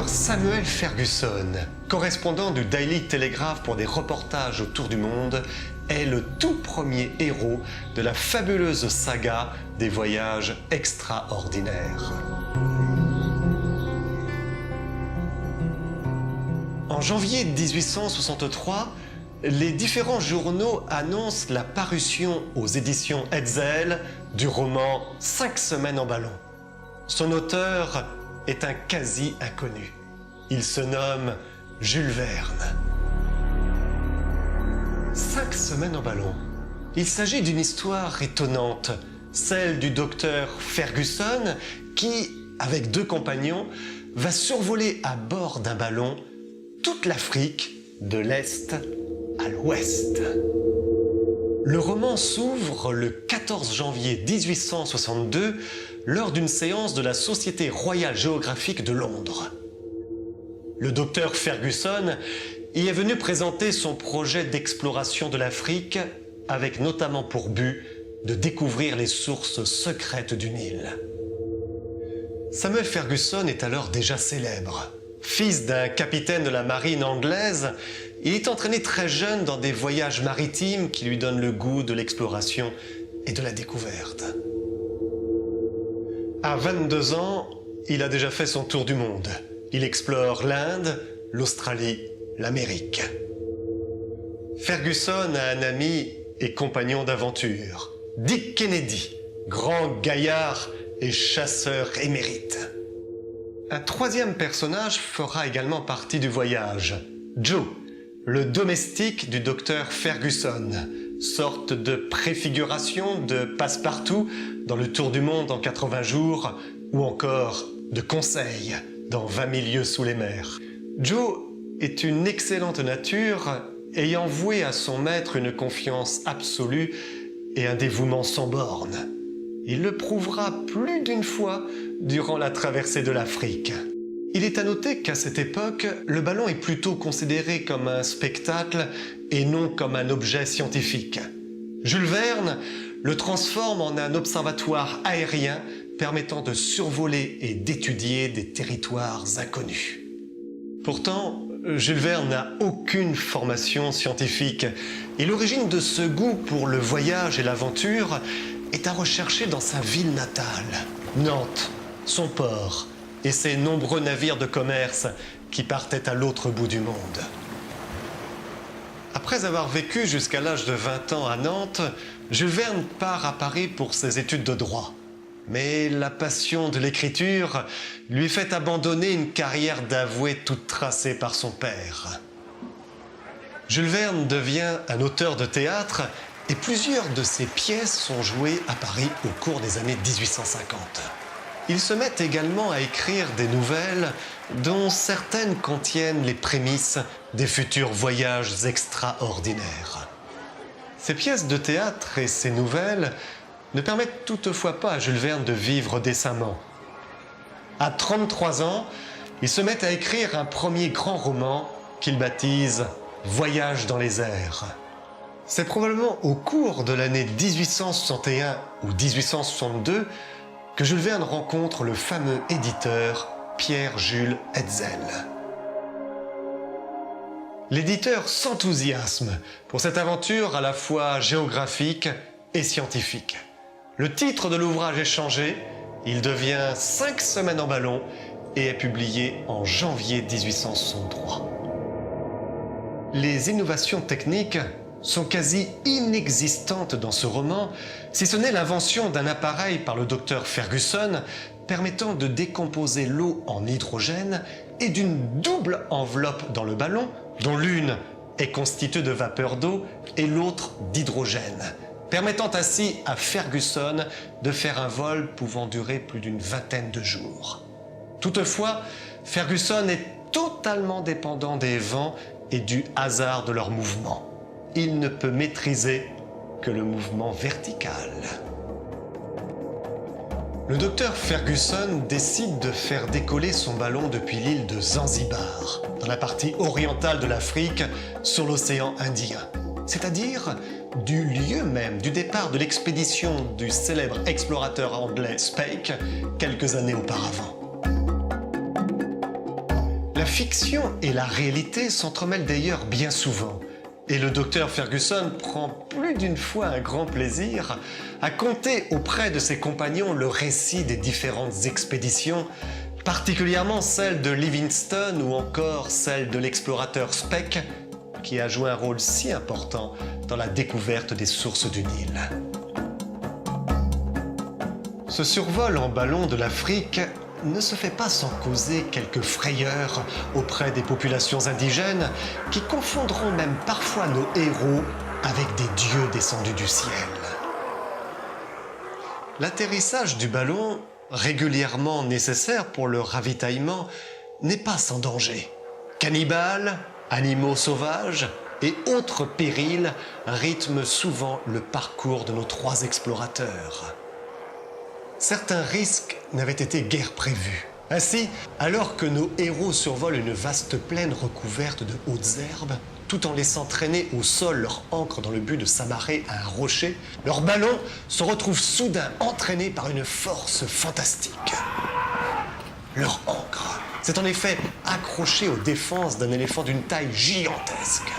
docteur Samuel Ferguson, correspondant du Daily Telegraph pour des reportages autour du monde, est le tout premier héros de la fabuleuse saga des voyages extraordinaires. En janvier 1863, les différents journaux annoncent la parution aux éditions Hetzel du roman « 5 semaines en ballon ». Son auteur est un quasi-inconnu. Il se nomme Jules Verne. 5 semaines en ballon. Il s'agit d'une histoire étonnante, celle du docteur Ferguson qui, avec 2 compagnons, va survoler à bord d'un ballon toute l'Afrique de l'Est à l'Ouest. Le roman s'ouvre le 14 janvier 1862 lors d'une séance de la Société royale géographique de Londres. Le docteur Ferguson y est venu présenter son projet d'exploration de l'Afrique avec notamment pour but de découvrir les sources secrètes du Nil. Samuel Ferguson est alors déjà célèbre. Fils d'un capitaine de la marine anglaise, il est entraîné très jeune dans des voyages maritimes qui lui donnent le goût de l'exploration et de la découverte. À 22 ans, il a déjà fait son tour du monde. Il explore l'Inde, l'Australie, l'Amérique. Ferguson a un ami et compagnon d'aventure, Dick Kennedy, grand gaillard et chasseur émérite. Un 3e personnage fera également partie du voyage, Joe, le domestique du docteur Ferguson, sorte de préfiguration de passe-partout dans le tour du monde en 80 jours ou encore de conseil dans 20 000 lieues sous les mers. Joe est une excellente nature ayant voué à son maître une confiance absolue et un dévouement sans bornes. Il le prouvera plus d'une fois durant la traversée de l'Afrique. Il est à noter qu'à cette époque, le ballon est plutôt considéré comme un spectacle et non comme un objet scientifique. Jules Verne le transforme en un observatoire aérien permettant de survoler et d'étudier des territoires inconnus. Pourtant, Jules Verne n'a aucune formation scientifique et l'origine de ce goût pour le voyage et l'aventure est à rechercher dans sa ville natale, Nantes, son port et ses nombreux navires de commerce qui partaient à l'autre bout du monde. Après avoir vécu jusqu'à l'âge de 20 ans à Nantes, Jules Verne part à Paris pour ses études de droit. Mais la passion de l'écriture lui fait abandonner une carrière d'avoué toute tracée par son père. Jules Verne devient un auteur de théâtre et plusieurs de ses pièces sont jouées à Paris au cours des années 1850. Il se met également à écrire des nouvelles dont certaines contiennent les prémices des futurs voyages extraordinaires. Ces pièces de théâtre et ces nouvelles ne permettent toutefois pas à Jules Verne de vivre décemment. À 33 ans, il se met à écrire un premier grand roman qu'il baptise « Voyage dans les airs ». C'est probablement au cours de l'année 1861 ou 1862 que Jules Verne rencontre le fameux éditeur Pierre-Jules Hetzel. L'éditeur s'enthousiasme pour cette aventure à la fois géographique et scientifique. Le titre de l'ouvrage est changé, il devient 5 semaines en ballon et est publié en janvier 1863. Les innovations techniques sont quasi inexistantes dans ce roman, si ce n'est l'invention d'un appareil par le docteur Ferguson permettant de décomposer l'eau en hydrogène et d'une double enveloppe dans le ballon, dont l'une est constituée de vapeur d'eau et l'autre d'hydrogène, permettant ainsi à Ferguson de faire un vol pouvant durer plus d'une vingtaine de jours. Toutefois, Ferguson est totalement dépendant des vents et du hasard de leurs mouvements. Il ne peut maîtriser que le mouvement vertical. Le docteur Ferguson décide de faire décoller son ballon depuis l'île de Zanzibar, dans la partie orientale de l'Afrique, sur l'océan Indien, c'est-à-dire du lieu même du départ de l'expédition du célèbre explorateur anglais Speke quelques années auparavant. La fiction et la réalité s'entremêlent d'ailleurs bien souvent. Et le docteur Ferguson prend plus d'une fois un grand plaisir à conter auprès de ses compagnons le récit des différentes expéditions, particulièrement celle de Livingstone ou encore celle de l'explorateur Speke, qui a joué un rôle si important dans la découverte des sources du Nil. Ce survol en ballon de l'Afrique ne se fait pas sans causer quelques frayeurs auprès des populations indigènes qui confondront même parfois nos héros avec des dieux descendus du ciel. L'atterrissage du ballon, régulièrement nécessaire pour le ravitaillement, n'est pas sans danger. Cannibales, animaux sauvages et autres périls rythment souvent le parcours de nos 3 explorateurs. Certains risques n'avaient été guère prévus. Ainsi, alors que nos héros survolent une vaste plaine recouverte de hautes herbes, tout en laissant traîner au sol leur ancre dans le but de s'amarrer à un rocher, leur ballon se retrouve soudain entraîné par une force fantastique. Leur ancre s'est en effet accrochée aux défenses d'un éléphant d'une taille gigantesque.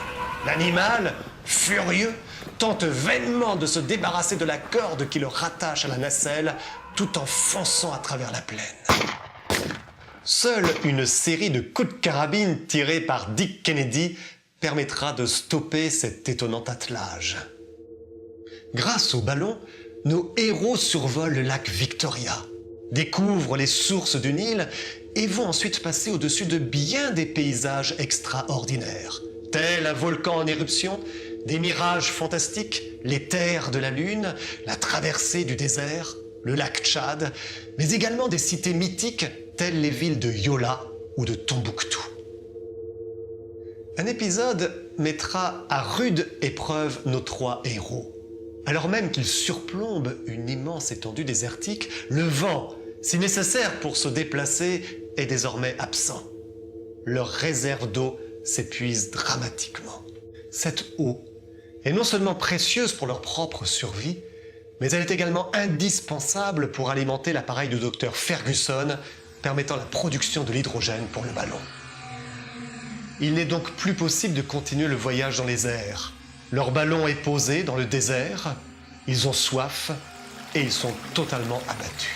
L'animal, furieux, tente vainement de se débarrasser de la corde qui le rattache à la nacelle, tout en fonçant à travers la plaine. Seule une série de coups de carabine tirés par Dick Kennedy permettra de stopper cet étonnant attelage. Grâce au ballon, nos héros survolent le lac Victoria, découvrent les sources du Nil et vont ensuite passer au-dessus de bien des paysages extraordinaires, tels un volcan en éruption, des mirages fantastiques, les terres de la Lune, la traversée du désert, le lac Tchad, mais également des cités mythiques telles les villes de Yola ou de Tombouctou. Un épisode mettra à rude épreuve nos 3 héros. Alors même qu'ils surplombent une immense étendue désertique, le vent, si nécessaire pour se déplacer, est désormais absent. Leur réserve d'eau s'épuise dramatiquement. Cette eau est non seulement précieuse pour leur propre survie, mais elle est également indispensable pour alimenter l'appareil du docteur Ferguson, permettant la production de l'hydrogène pour le ballon. Il n'est donc plus possible de continuer le voyage dans les airs. Leur ballon est posé dans le désert, ils ont soif et ils sont totalement abattus.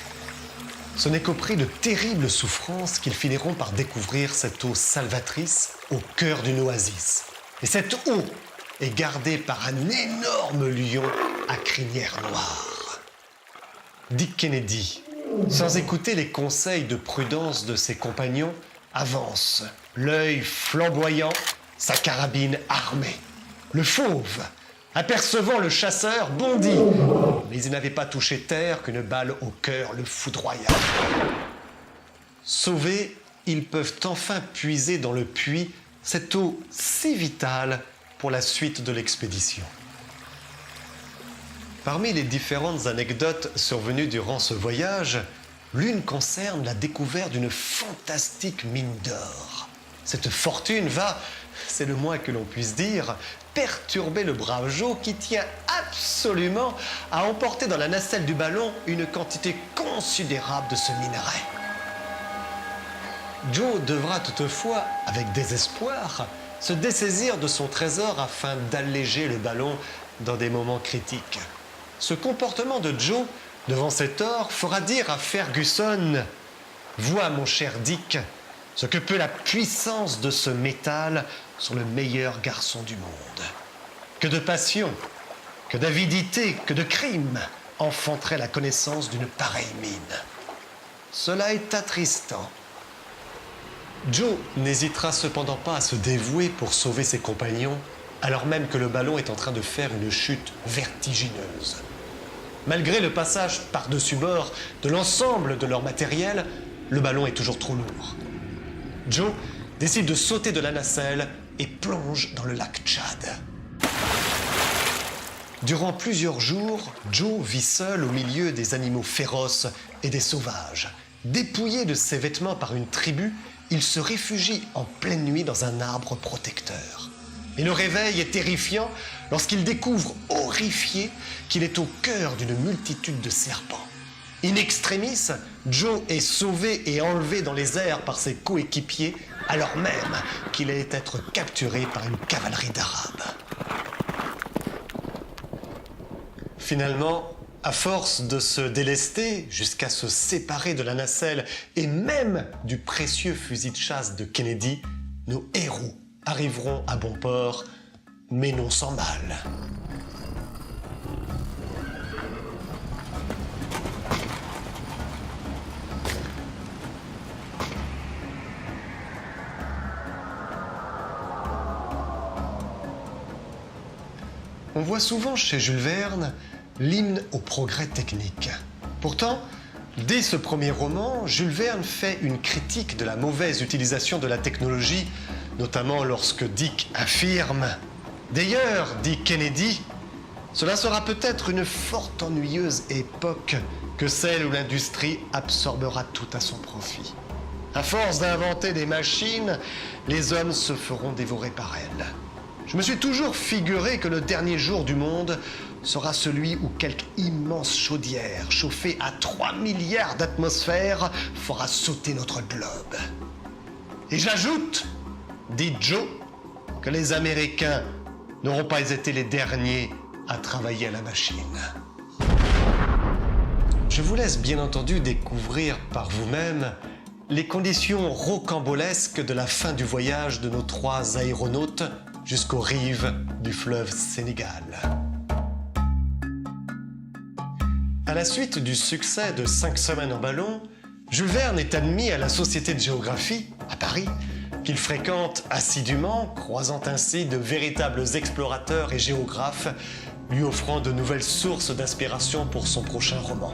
Ce n'est qu'au prix de terribles souffrances qu'ils finiront par découvrir cette eau salvatrice au cœur d'une oasis. Et cette eau est gardée par un énorme lion à crinière noire. Dick Kennedy, sans écouter les conseils de prudence de ses compagnons, avance, l'œil flamboyant, sa carabine armée. Le fauve, apercevant le chasseur, bondit, mais il n'avait pas touché terre qu'une balle au cœur le foudroya. Sauvés, ils peuvent enfin puiser dans le puits cette eau si vitale pour la suite de l'expédition. Parmi les différentes anecdotes survenues durant ce voyage, l'une concerne la découverte d'une fantastique mine d'or. Cette fortune va, c'est le moins que l'on puisse dire, perturber le brave Joe qui tient absolument à emporter dans la nacelle du ballon une quantité considérable de ce minerai. Joe devra toutefois, avec désespoir, se dessaisir de son trésor afin d'alléger le ballon dans des moments critiques. Ce comportement de Joe, devant cet or, fera dire à Ferguson « Vois, mon cher Dick, ce que peut la puissance de ce métal sur le meilleur garçon du monde. Que de passion, que d'avidité, que de crime enfanterait la connaissance d'une pareille mine. Cela est attristant. » Joe n'hésitera cependant pas à se dévouer pour sauver ses compagnons, alors même que le ballon est en train de faire une chute vertigineuse. Malgré le passage par-dessus bord de l'ensemble de leur matériel, le ballon est toujours trop lourd. Joe décide de sauter de la nacelle et plonge dans le lac Tchad. Durant plusieurs jours, Joe vit seul au milieu des animaux féroces et des sauvages. Dépouillé de ses vêtements par une tribu, il se réfugie en pleine nuit dans un arbre protecteur. Et le réveil est terrifiant lorsqu'il découvre, horrifié, qu'il est au cœur d'une multitude de serpents. In extremis, Joe est sauvé et enlevé dans les airs par ses coéquipiers alors même qu'il allait être capturé par une cavalerie d'Arabes. Finalement, à force de se délester jusqu'à se séparer de la nacelle et même du précieux fusil de chasse de Kennedy, nos héros arriveront à bon port, mais non sans mal. On voit souvent chez Jules Verne l'hymne au progrès technique. Pourtant, dès ce premier roman, Jules Verne fait une critique de la mauvaise utilisation de la technologie, notamment lorsque Dick affirme « D'ailleurs, dit Kennedy, cela sera peut-être une fort ennuyeuse époque que celle où l'industrie absorbera tout à son profit. À force d'inventer des machines, les hommes se feront dévorer par elles. Je me suis toujours figuré que le dernier jour du monde sera celui où quelque immense chaudière, chauffée à 3 milliards d'atmosphères, fera sauter notre globe. Et j'ajoute, dit Joe, que les Américains n'auront pas été les derniers à travailler à la machine. » Je vous laisse bien entendu découvrir par vous-même les conditions rocambolesques de la fin du voyage de nos 3 aéronautes jusqu'aux rives du fleuve Sénégal. À la suite du succès de 5 semaines en ballon, Jules Verne est admis à la Société de géographie, à Paris, qu'il fréquente assidûment, croisant ainsi de véritables explorateurs et géographes, lui offrant de nouvelles sources d'inspiration pour son prochain roman.